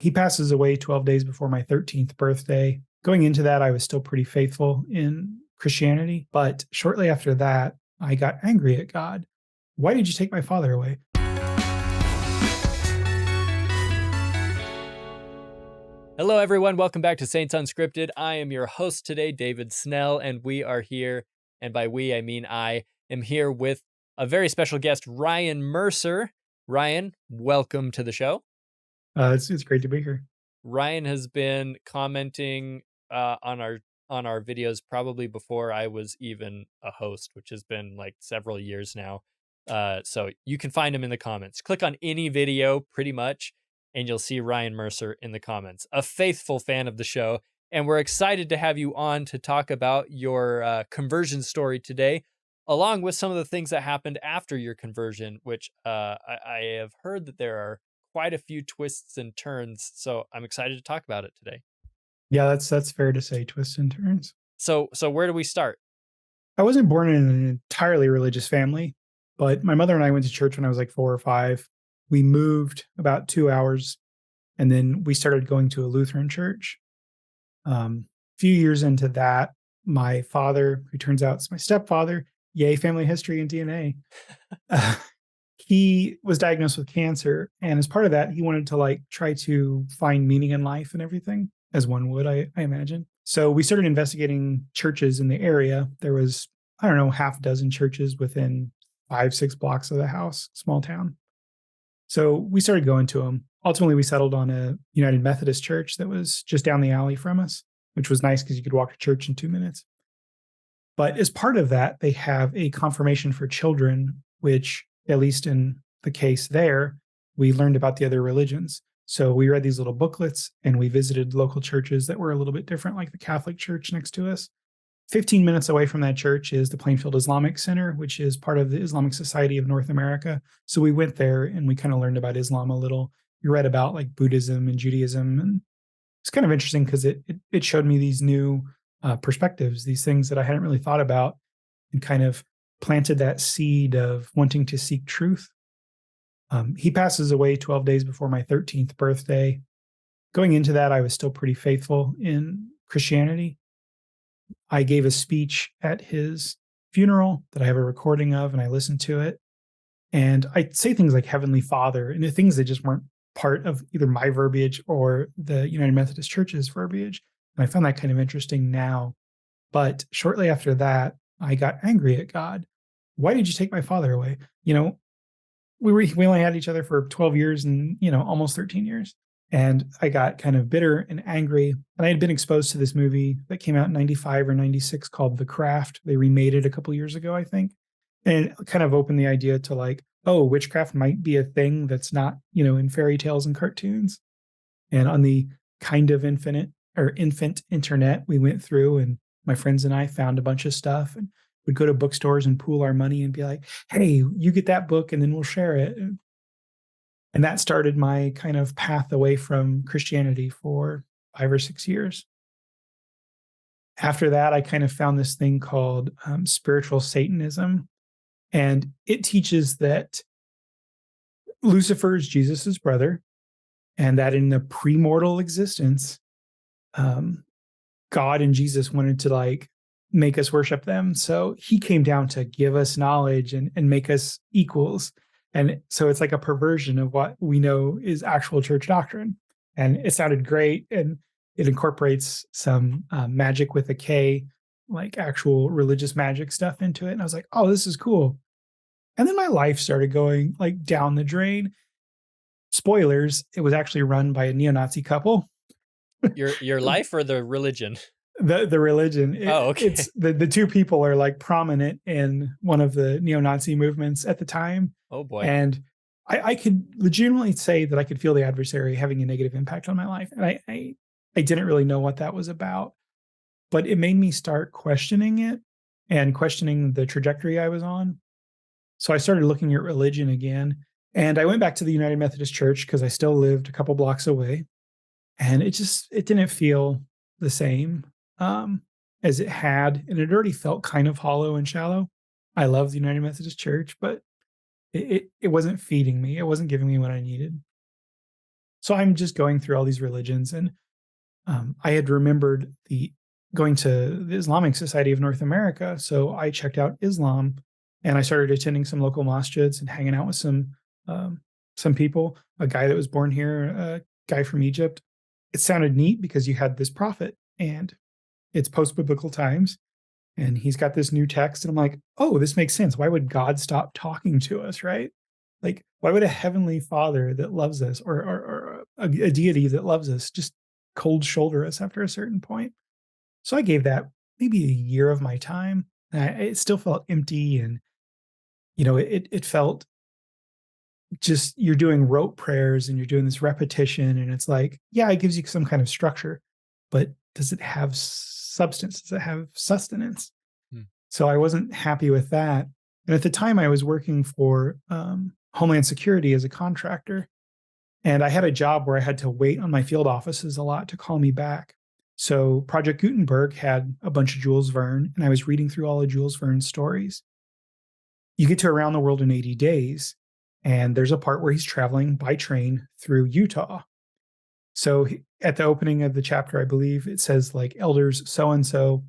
He passes away 12 days before my 13th birthday. Going into that, I was still pretty faithful in Christianity, but shortly after that, I got angry at God. Why did you take my father away? Hello, everyone. Welcome back to Saints Unscripted. I am your host today, David Snell, and we are here, and by we, I mean I am here with a very special guest, Ryan Mercer. Ryan, welcome to the show. It's great to be here. Ryan has been commenting on our videos probably before I was even a host, which has been like several years now. So you can find him in the comments. Click on any video pretty much, and you'll see Ryan Mercer in the comments, a faithful fan of the show. And we're excited to have you on to talk about your conversion story today, along with some of the things that happened after your conversion, which I have heard that there are quite a few twists and turns. So I'm excited to talk about it today. Yeah, that's fair to say, twists and turns. So where do we start? I wasn't born in an entirely religious family, but my mother and I went to church when I was like 4 or 5. We moved about 2 hours, and then we started going to a Lutheran church. A few years into that, my father, who turns out is my stepfather, yay, family history and DNA, he was diagnosed with cancer. And as part of that, he wanted to try to find meaning in life and everything, as one would, I imagine. So we started investigating churches in the area. There was, I don't know, half a dozen churches within 5-6 blocks of the house, small town. So we started going to them. Ultimately, we settled on a United Methodist church that was just down the alley from us, which was nice because you could walk to church in 2 minutes. But as part of that, they have a confirmation for children, which, at least in the case there, we learned about the other religions. So we read these little booklets and we visited local churches that were a little bit different, like the Catholic church next to us. 15 minutes away from that church is the Plainfield Islamic Center, which is part of the Islamic Society of North America. So we went there and we kind of learned about Islam a little. We read about like Buddhism and Judaism. And it's kind of interesting because it showed me these new perspectives, these things that I hadn't really thought about, and kind of planted that seed of wanting to seek truth. He passes away 12 days before my 13th birthday. Going into that, I was still pretty faithful in Christianity. I gave a speech at his funeral that I have a recording of, and I listened to it. And I say things like Heavenly Father, and the things that just weren't part of either my verbiage or the United Methodist Church's verbiage. And I found that kind of interesting now. But shortly after that, I got angry at God. Why did you take my father away? We only had each other for 12 years and, almost 13 years. And I got kind of bitter and angry. And I had been exposed to this movie that came out in 95 or 96 called The Craft. They remade it a couple years ago, I think. And it kind of opened the idea to witchcraft might be a thing that's not, in fairy tales and cartoons. And on the kind of infant internet, we went through, and my friends and I found a bunch of stuff, and we'd go to bookstores and pool our money and be like, hey, you get that book and then we'll share it. And that started my kind of path away from Christianity for 5 or 6 years. After that, I kind of found this thing called spiritual Satanism. And it teaches that Lucifer is Jesus's brother, and that in the premortal existence, God and Jesus wanted to make us worship them. So he came down to give us knowledge and make us equals. And so it's like a perversion of what we know is actual church doctrine. And it sounded great. And it incorporates some magic with a K, like actual religious magic stuff into it. And I was like, oh, this is cool. And then my life started going down the drain. Spoilers, it was actually run by a neo-Nazi couple. Your life or the religion? The religion. Okay. It's the two people are prominent in one of the neo-Nazi movements at the time. Oh boy. And I could legitimately say that I could feel the adversary having a negative impact on my life. And I didn't really know what that was about, but it made me start questioning it and questioning the trajectory I was on. So I started looking at religion again, and I went back to the United Methodist Church because I still lived a couple blocks away, and it didn't feel the same as it had, and it already felt kind of hollow and shallow. I love the United Methodist Church, but it wasn't feeding me. It wasn't giving me what I needed. So I'm just going through all these religions, and I had remembered going to the Islamic Society of North America. So I checked out Islam, and I started attending some local masjids and hanging out with some people. A guy that was born here, a guy from Egypt. It sounded neat because you had this prophet, and it's post-biblical times, and he's got this new text, and I'm like, oh, this makes sense. Why would God stop talking to us, right? Like, why would a heavenly father that loves us, or a deity that loves us, just cold shoulder us after a certain point? So I gave that maybe a year of my time. It still felt empty, and it felt just, you're doing rote prayers and you're doing this repetition, and it's like, yeah, it gives you some kind of structure, but does it have substance? Does it have sustenance? Hmm. So I wasn't happy with that. And at the time, I was working for Homeland Security as a contractor, and I had a job where I had to wait on my field offices a lot to call me back. So Project Gutenberg had a bunch of Jules Verne, and I was reading through all of Jules Verne's stories. You get to Around the World in 80 Days, and there's a part where he's traveling by train through Utah. So at the opening of the chapter, I believe it says, like, elders so and so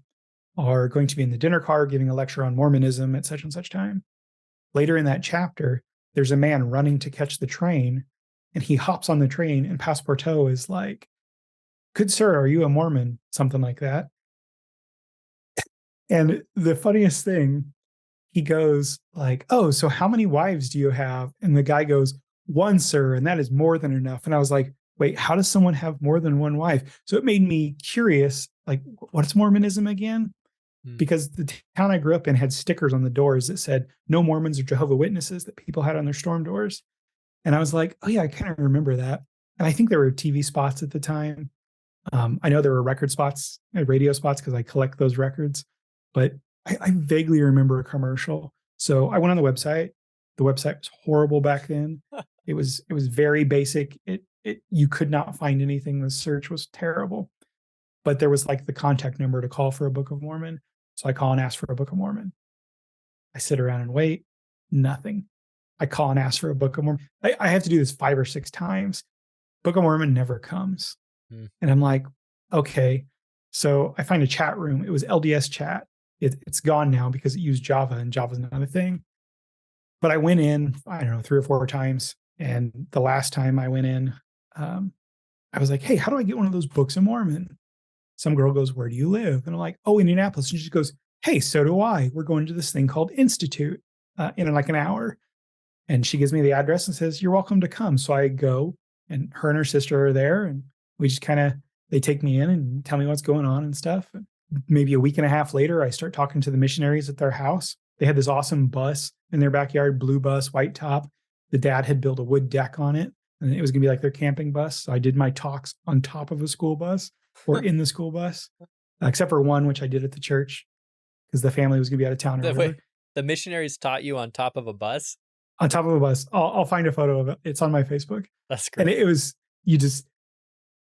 are going to be in the dinner car giving a lecture on Mormonism at such and such time. Later in that chapter, there's a man running to catch the train, and he hops on the train, and Passepartout is like, "Good sir, are you a Mormon?" Something like that. And the funniest thing, he goes like, "Oh, so how many wives do you have?" And the guy goes, "One, sir, and that is more than enough." And I was like, wait, how does someone have more than one wife? So it made me curious, like, what's Mormonism again? Because the town I grew up in had stickers on the doors that said no Mormons or Jehovah Witnesses, that people had on their storm doors. And I was like, oh yeah, I kind of remember that. And I think there were TV spots at the time. I know there were record spots and radio spots because I collect those records, but I vaguely remember a commercial. So I went on the website. The website was horrible back then. It was very basic. You could not find anything. The search was terrible. But there was like the contact number to call for a Book of Mormon. So I call and ask for a Book of Mormon. I sit around and wait, nothing. I call and ask for a Book of Mormon. I have to do this 5 or 6 times. Book of Mormon never comes. And I'm like, okay. So I find a chat room. It was LDS chat. It's gone now because it used Java, and Java's not a thing. But I went in, I don't know, 3 or 4 times. And the last time I went in, I was like, hey, how do I get one of those Books of Mormon? Some girl goes, where do you live? And I'm like, oh, Indianapolis. And she goes, hey, so do I. We're going to this thing called Institute in like an hour. And she gives me the address and says, you're welcome to come. So I go, and her and her sister are there. And we just they take me in and tell me what's going on and stuff. And maybe a week and a half later, I start talking to the missionaries at their house. They had this awesome bus in their backyard, blue bus, white top. The dad had built a wood deck on it, and it was going to be like their camping bus. So I did my talks on top of a school bus or in the school bus, except for one, which I did at the church because the family was going to be out of town or whatever. The missionaries taught you on top of a bus? On top of a bus. I'll find a photo of it. It's on my Facebook. That's great. And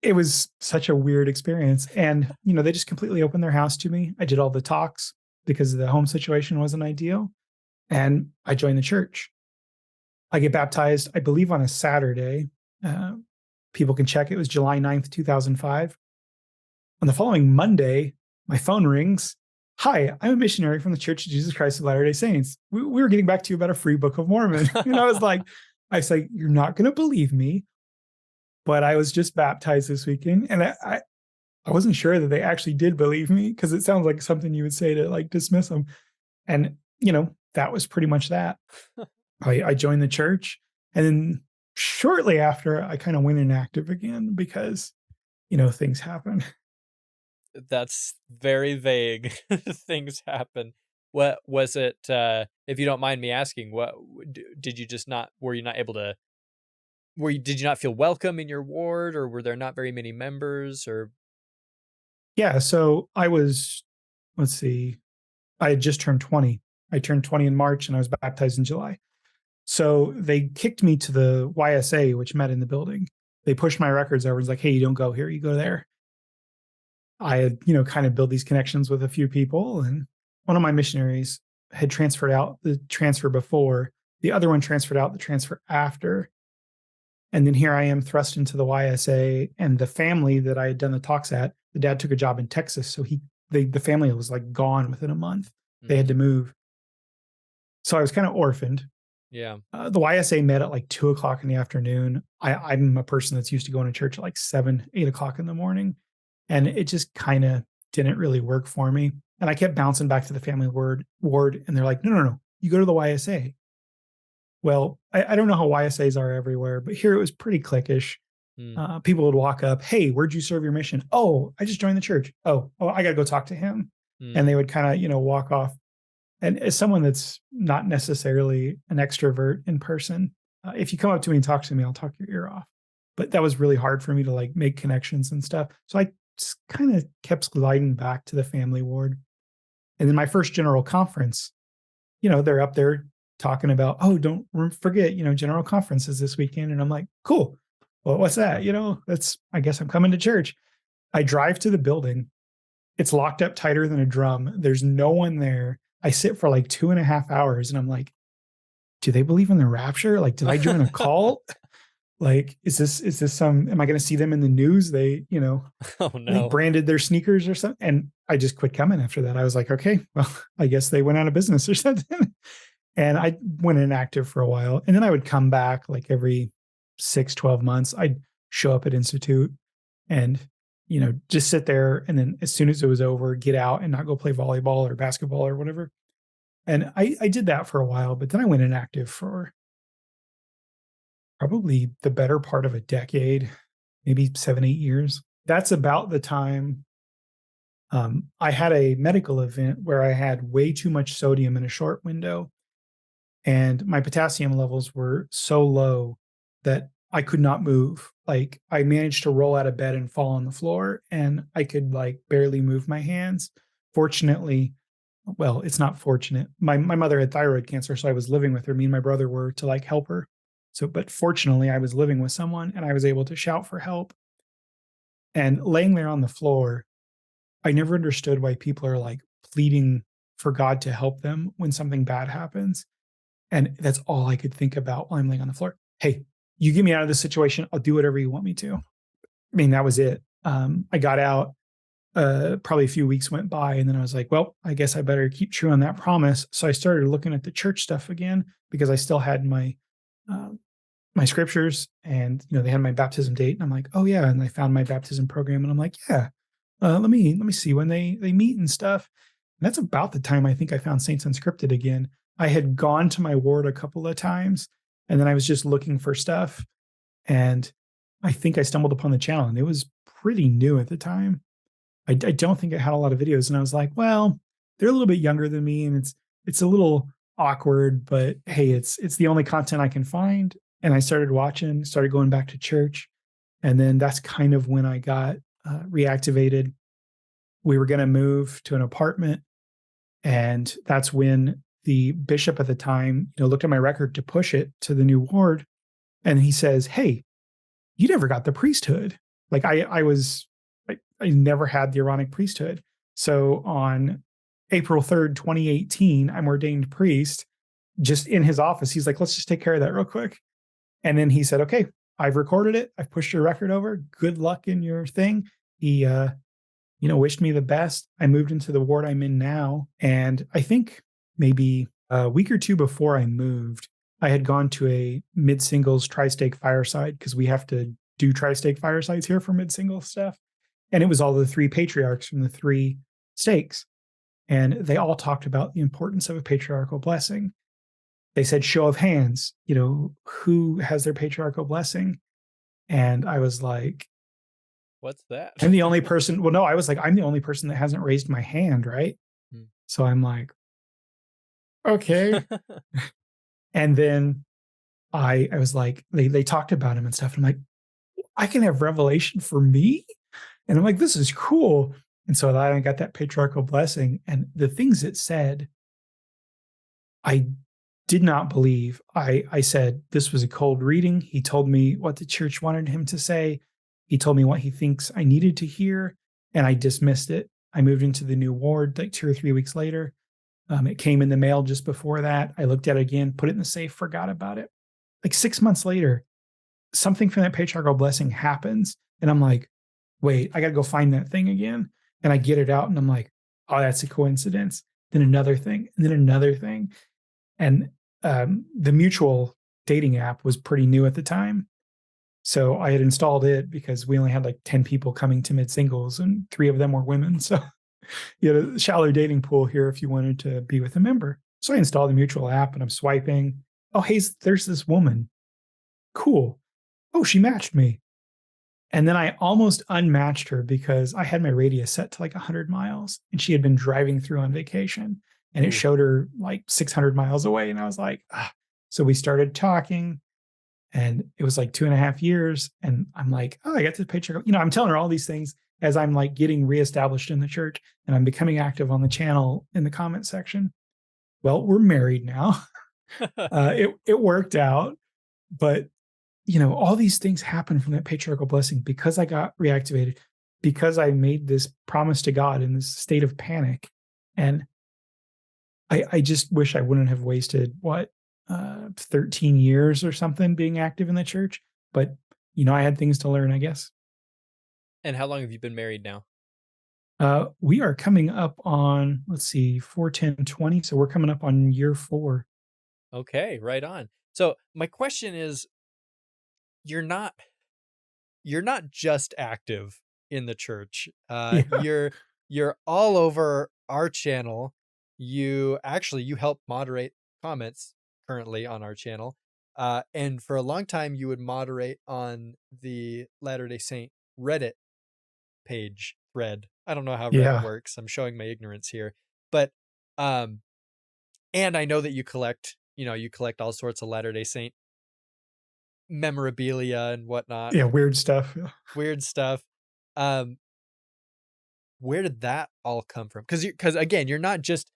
it was such a weird experience. And, they just completely opened their house to me. I did all the talks because the home situation wasn't ideal. And I joined the church. I get baptized, I believe, on a Saturday. People can check. It was July 9th, 2005. On the following Monday, my phone rings. Hi, I'm a missionary from the Church of Jesus Christ of Latter-day Saints. We were getting back to you about a free Book of Mormon. And I was like, you're not going to believe me, but I was just baptized this weekend. And I wasn't sure that they actually did believe me, because it sounds like something you would say to like dismiss them. And, that was pretty much that. I joined the church, and then shortly after I kind of went inactive again because, things happen. That's very vague. Things happen. What was it? If you don't mind me asking, what did you just not? Were you not able to? Did you not feel welcome in your ward, or were there not very many members? Or yeah, so I was. Let's see, I had just turned 20. I turned 20 in March, and I was baptized in July. So they kicked me to the YSA, which met in the building. They pushed my records over. It was like, hey, you don't go here, you go there. I had, kind of built these connections with a few people, and one of my missionaries had transferred out the transfer before. The other one transferred out the transfer after. And then here I am thrust into the YSA, and the family that I had done the talks at, the dad took a job in Texas. So the family was like gone within a month. They had to move. So I was kind of orphaned. Yeah. The YSA met at like 2 o'clock in the afternoon. I'm a person that's used to going to church at like 7, 8 o'clock in the morning. And it just kind of didn't really work for me. And I kept bouncing back to the family ward, and they're like, no, you go to the YSA. Well, I don't know how YSAs are everywhere, but here it was pretty cliquish. People would walk up, hey, where'd you serve your mission? Oh, I just joined the church. Oh, I got to go talk to him. And they would kind of, walk off. And as someone that's not necessarily an extrovert in person, if you come up to me and talk to me, I'll talk your ear off. But that was really hard for me to like make connections and stuff. So I just kind of kept gliding back to the family ward. And then my first general conference, they're up there talking about, oh, don't forget, general conference is this weekend. And I'm like, cool. Well, what's that? I guess I'm coming to church. I drive to the building. It's locked up tighter than a drum. There's no one there. I sit for like 2.5 hours and I'm like, do they believe in the rapture? Like, did I join a cult? Like, is this some, am I going to see them in the news? They, oh they no, branded their sneakers or something. And I just quit coming after that. I was like, okay, well, I guess they went out of business or something. And I went inactive for a while. And then I would come back like every 6-12 months. I'd show up at Institute and, just sit there. And then as soon as it was over, get out and not go play volleyball or basketball or whatever. And I did that for a while, but then I went inactive for probably the better part of a decade, maybe 7, 8 years. That's about the time I had a medical event where I had way too much sodium in a short window. And my potassium levels were so low that I could not move. Like I managed to roll out of bed and fall on the floor, and I could like barely move my hands. Fortunately, well, it's not fortunate. My mother had thyroid cancer, so I was living with her. Me and my brother were to like help her. So, but fortunately, I was living with someone and I was able to shout for help. And laying there on the floor, I never understood why people are like pleading for God to help them when something bad happens. And that's all I could think about while I'm laying on the floor. Hey, you get me out of this situation. I'll do whatever you want me to. I mean, that was it. I got out. Probably a few weeks went by, and then I was like, well, I guess I better keep true on that promise. So I started looking at the church stuff again because I still had my scriptures, and they had my baptism date, and I'm like, oh yeah, and I found my baptism program, and I'm like, yeah, let me see when they meet and stuff. And that's about the time I think I found Saints Unscripted again. I had gone to my ward a couple of times, and then I was just looking for stuff, and I think I stumbled upon the channel, and it was pretty new at the time. I don't think it had a lot of videos, and I was like, well, they're a little bit younger than me, and it's a little awkward, but hey, it's the only content I can find. And I started watching, started going back to church, and then that's kind of when I got reactivated. We were going to move to an apartment, and that's when the bishop at the time, looked at my record to push it to the new ward, and he says, "Hey, you never got the priesthood." Like I never had the Aaronic priesthood. So on April 3rd, 2018, I'm ordained priest. Just in his office, he's like, let's just take care of that real quick. And then he said, okay, I've recorded it. I've pushed your record over. Good luck in your thing. He, wished me the best. I moved into the ward I'm in now. And I think maybe a week or two before I moved, I had gone to a mid-singles tri-stake fireside because we have to do tri-stake firesides here for mid-singles stuff. And it was all the 3 patriarchs from the 3 stakes. And they all talked about the importance of a patriarchal blessing. They said, show of hands, who has their patriarchal blessing? And I was like, what's that? I'm the only person. Well, no, I was like, I'm the only person that hasn't raised my hand, right? So I'm like, okay. And then I was like, they talked about him and stuff. And I'm like, I can have revelation for me? And I'm like, this is cool. And so I got that patriarchal blessing. And the things it said, I did not believe. I said, this was a cold reading. He told me what the church wanted him to say. He told me what he thinks I needed to hear. And I dismissed it. I moved into the new ward like 2 or 3 weeks later. It came in the mail just before that. I looked at it again, put it in the safe, forgot about it. Like 6 months later, something from that patriarchal blessing happens. And I'm like, wait, I got to go find that thing again. And I get it out and I'm like, oh, that's a coincidence. Then another thing, and then another thing. And the mutual dating app was pretty new at the time. So I had installed it because we only had like 10 people coming to mid singles and 3 of them were women. So you had a shallow dating pool here if you wanted to be with a member. So I installed the mutual app and I'm swiping. Oh, hey, there's this woman. Cool. Oh, she matched me. And then I almost unmatched her because I had my radius set to like 100 miles and she had been driving through on vacation and it Ooh. showed her like 600 miles away. And I was like, ah. So we started talking and it was like 2.5 years. And I'm like, oh, I got this paycheck. I'm telling her all these things as I'm like getting reestablished in the church and I'm becoming active on the channel in the comment section. Well, we're married now. It worked out, but all these things happen from that patriarchal blessing because I got reactivated, because I made this promise to God in this state of panic. And I just wish I wouldn't have wasted 13 years or something being active in the church. But, I had things to learn, I guess. And how long have you been married now? We are coming up on, let's see, 4/10/20. So we're coming up on year 4. Okay, right on. So my question is, you're not just active in the church. Yeah. You're all over our channel. You help moderate comments currently on our channel. And for a long time you would moderate on the Latter-day Saint Reddit page thread. I don't know how Reddit Yeah. works. I'm showing my ignorance here. But and I know that you collect all sorts of Latter-day Saint memorabilia and whatnot. Yeah. Weird stuff. Yeah. Weird stuff. Where did that all come from? Because again, you're not just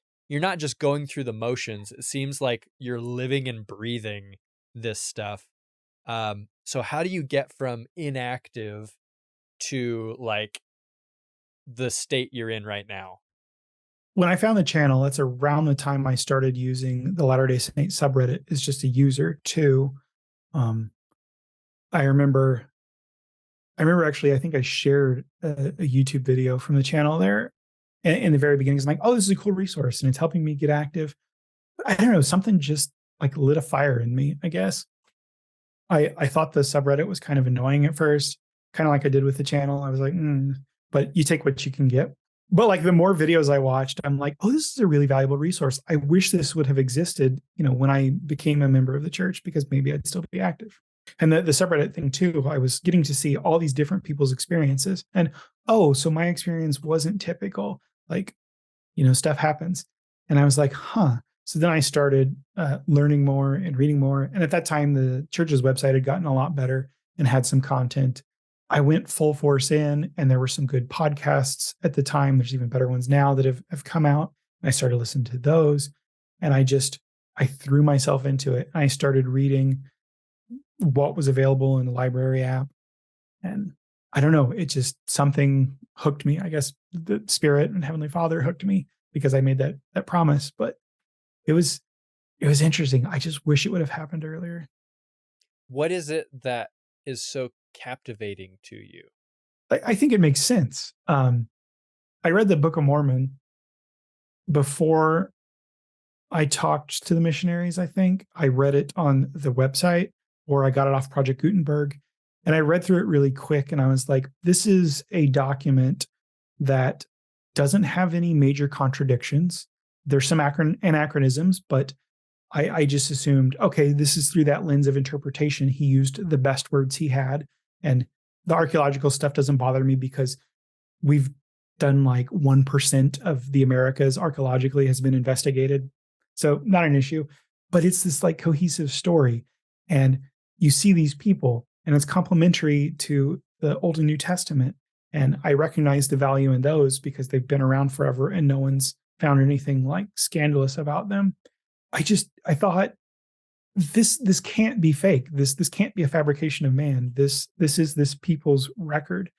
going through the motions. It seems like you're living and breathing this stuff. So how do you get from inactive to like the state you're in right now? When I found the channel, that's around the time I started using the Latter-day Saint subreddit as just a user too. Um, I remember actually, I think I shared a YouTube video from the channel there in the very beginning. It's like, oh, this is a cool resource and it's helping me get active. I don't know, something just like lit a fire in me, I guess. I thought the subreddit was kind of annoying at first, kind of like I did with the channel. I was like, but you take what you can get. But like the more videos I watched, I'm like, oh, this is a really valuable resource. I wish this would have existed, when I became a member of the church, because maybe I'd still be active. And the subreddit thing too, I was getting to see all these different people's experiences. And oh, so my experience wasn't typical. Like, stuff happens. And I was like, huh. So then I started learning more and reading more. And at that time, the church's website had gotten a lot better and had some content. I went full force in, and there were some good podcasts at the time. There's even better ones now that have come out. And I started listening to those. And I threw myself into it. I started reading what was available in the library app. And I don't know, it just something hooked me. I guess the Spirit and Heavenly Father hooked me because I made that promise. But it was interesting. I just wish it would have happened earlier. What is it that is so captivating to you? I think it makes sense. I read the Book of Mormon before I talked to the missionaries. I think I read it on the website, or I got it off Project Gutenberg, and I read through it really quick. And I was like, this is a document that doesn't have any major contradictions. There's some anachronisms, but I just assumed, okay, this is through that lens of interpretation. He used the best words he had. And the archaeological stuff doesn't bother me because we've done like 1% of the Americas archaeologically has been investigated. So not an issue, but it's this like cohesive story. And you see these people, and it's complementary to the Old and New Testament. And I recognize the value in those because they've been around forever and no one's found anything like scandalous about them. I thought this can't be fake. This can't be a fabrication of man. This is this people's record.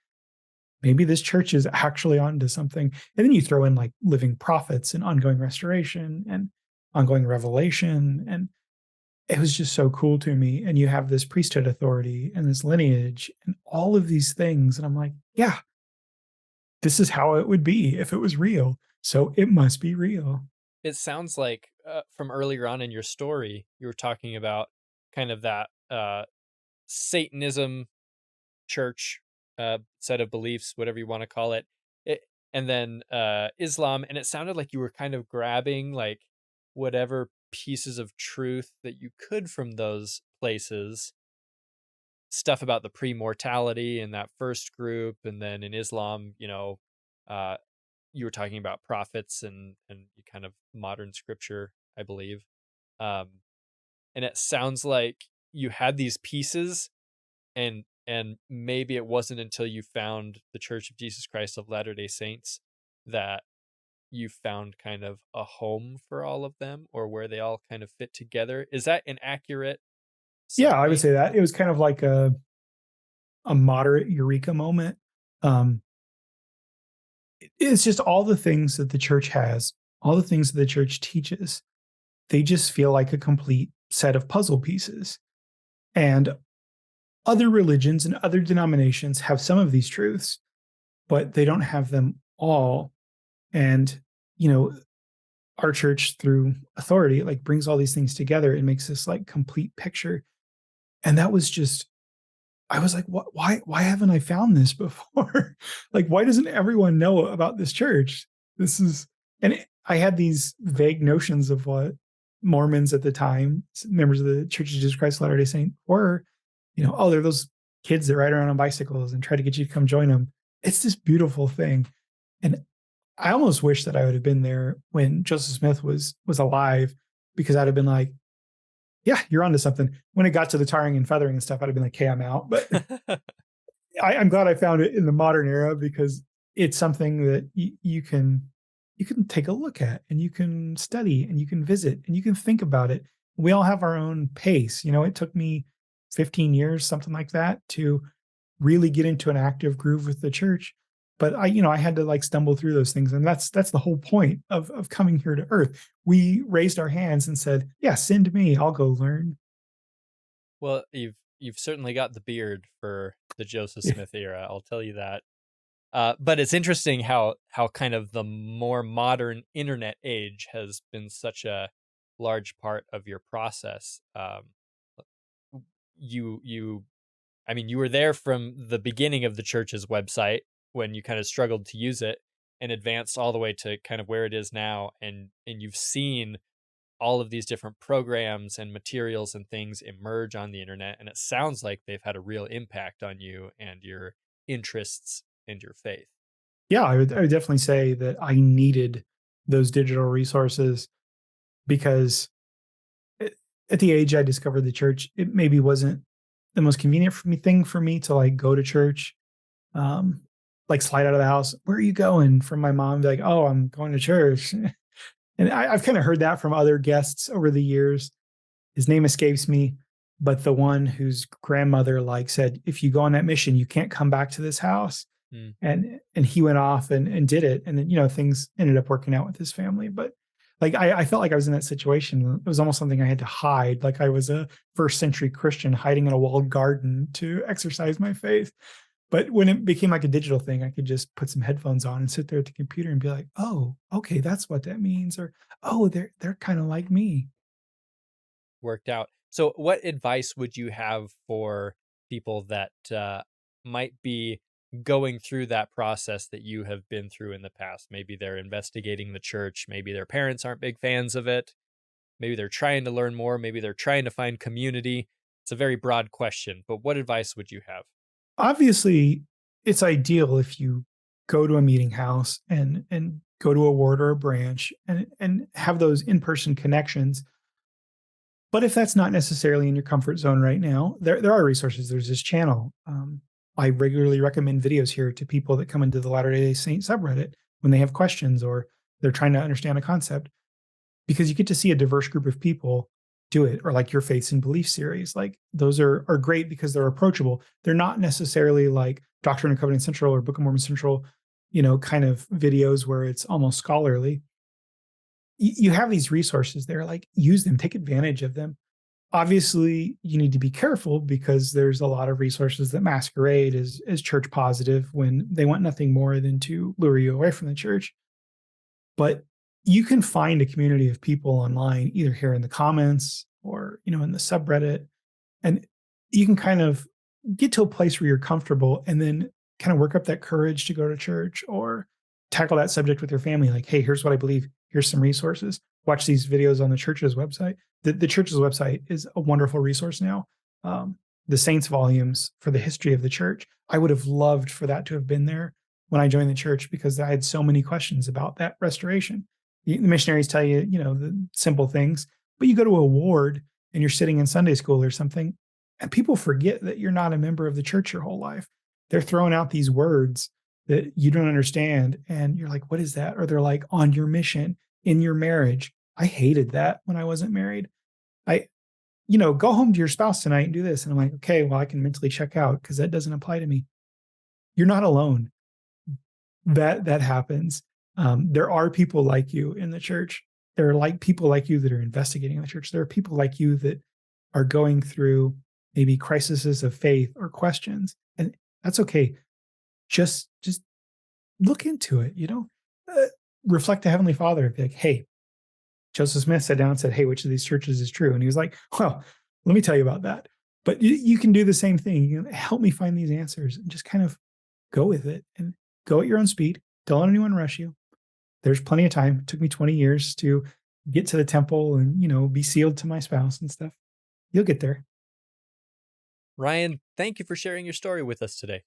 Maybe this church is actually onto something. And then you throw in like living prophets and ongoing restoration and ongoing revelation. it was just so cool to me. And you have this priesthood authority and this lineage and all of these things. And I'm like, yeah, this is how it would be if it was real. So it must be real. It sounds like from earlier on in your story, you were talking about kind of that Satanism church set of beliefs, whatever you want to call it, and then Islam. And it sounded like you were kind of grabbing like whatever pieces of truth that you could from those places, stuff about the pre-mortality in that first group, and then in Islam, uh, you were talking about prophets and kind of modern scripture, I believe. Um, and it sounds like you had these pieces, and maybe it wasn't until you found the Church of Jesus Christ of Latter-day Saints that you found kind of a home for all of them, or where they all kind of fit together. Is that an accurate Yeah, I would summary? say that it was kind of like a moderate eureka moment. Um, it's just all the things that the church has, all the things that the church teaches. They just feel like a complete set of puzzle pieces. And other religions and other denominations have some of these truths, but they don't have them all. And, you know, our church through authority like brings all these things together and makes this like complete picture. And that was just, I was like, what, why haven't I found this before? Like, why doesn't everyone know about this church? This is, and I had these vague notions of what Mormons at the time, members of the Church of Jesus Christ of Latter-day Saint were, oh, they're those kids that ride around on bicycles and try to get you to come join them. It's this beautiful thing. And I almost wish that I would have been there when Joseph Smith was alive, because I'd have been like, yeah, you're onto something. When it got to the tarring and feathering and stuff, I'd have been like, hey, I'm out. But I'm glad I found it in the modern era, because it's something that you can take a look at and you can study and you can visit and you can think about it. We all have our own pace. It took me 15 years, something like that, to really get into an active groove with the church. But I had to like stumble through those things. And that's the whole point of coming here to earth. We raised our hands and said, yeah, send me, I'll go learn. Well, you've certainly got the beard for the Joseph Smith era, I'll tell you that. But it's interesting how kind of the more modern internet age has been such a large part of your process. You I mean, you were there from the beginning of the church's website when you kind of struggled to use it, and advanced all the way to kind of where it is now, and you've seen all of these different programs and materials and things emerge on the internet, and it sounds like they've had a real impact on you and your interests and your faith. Yeah, I would definitely say that I needed those digital resources, because at at the age I discovered the church, it maybe wasn't the most convenient thing for me to like go to church, um, like slide out of the house. Where are you going? From my mom, be like, oh, I'm going to church. And I've kind of heard that from other guests over the years. His name escapes me, but the one whose grandmother like said, if you go on that mission, you can't come back to this house. Mm. And he went off and did it. And then, things ended up working out with his family. But like I felt like I was in that situation. It was almost something I had to hide. Like I was a first century Christian hiding in a walled garden to exercise my faith. But when it became like a digital thing, I could just put some headphones on and sit there at the computer and be like, oh, okay, that's what that means. Or, oh, they're kind of like me. Worked out. So, what advice would you have for people that might be going through that process that you have been through in the past? Maybe they're investigating the church. Maybe their parents aren't big fans of it. Maybe they're trying to learn more. Maybe they're trying to find community. It's a very broad question, but what advice would you have? Obviously, it's ideal if you go to a meeting house and go to a ward or a branch and have those in-person connections. But if that's not necessarily in your comfort zone right now, there are resources. There's this channel. I regularly recommend videos here to people that come into the Latter-day Saint subreddit when they have questions or they're trying to understand a concept, because you get to see a diverse group of people do it. Or like your faiths and belief series, like those are great because they're approachable. They're not necessarily like Doctrine and Covenant Central or Book of Mormon Central, kind of videos where it's almost scholarly. You have these resources there, like use them, take advantage of them. Obviously, you need to be careful because there's a lot of resources that masquerade as church positive when they want nothing more than to lure you away from the church. But you can find a community of people online, either here in the comments or, in the subreddit, and you can kind of get to a place where you're comfortable and then kind of work up that courage to go to church or tackle that subject with your family. Like, hey, here's what I believe. Here's some resources. Watch these videos on the church's website. The church's website is a wonderful resource now. The Saints volumes for the history of the church. I would have loved for that to have been there when I joined the church because I had so many questions about that restoration. The missionaries tell you, the simple things, but you go to a ward and you're sitting in Sunday school or something, and people forget that you're not a member of the church your whole life. They're throwing out these words that you don't understand. And you're like, what is that? Or they're like, on your mission, in your marriage. I hated that when I wasn't married. I, go home to your spouse tonight and do this. And I'm like, okay, well, I can mentally check out because that doesn't apply to me. You're not alone. That happens. There are people like you in the church. There are like people like you that are investigating the church. There are people like you that are going through maybe crises of faith or questions, and that's okay. Just look into it. Reflect to Heavenly Father. Be like, hey, Joseph Smith sat down and said, hey, which of these churches is true? And he was like, well, let me tell you about that. But you can do the same thing. Help me find these answers and just kind of go with it and go at your own speed. Don't let anyone rush you. There's plenty of time. It took me 20 years to get to the temple and, be sealed to my spouse and stuff. You'll get there. Ryan, thank you for sharing your story with us today.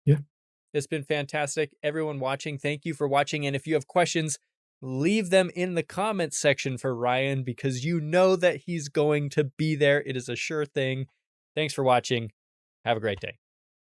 Yeah. It's been fantastic. Everyone watching, thank you for watching. And if you have questions, leave them in the comments section for Ryan because you know that he's going to be there. It is a sure thing. Thanks for watching. Have a great day.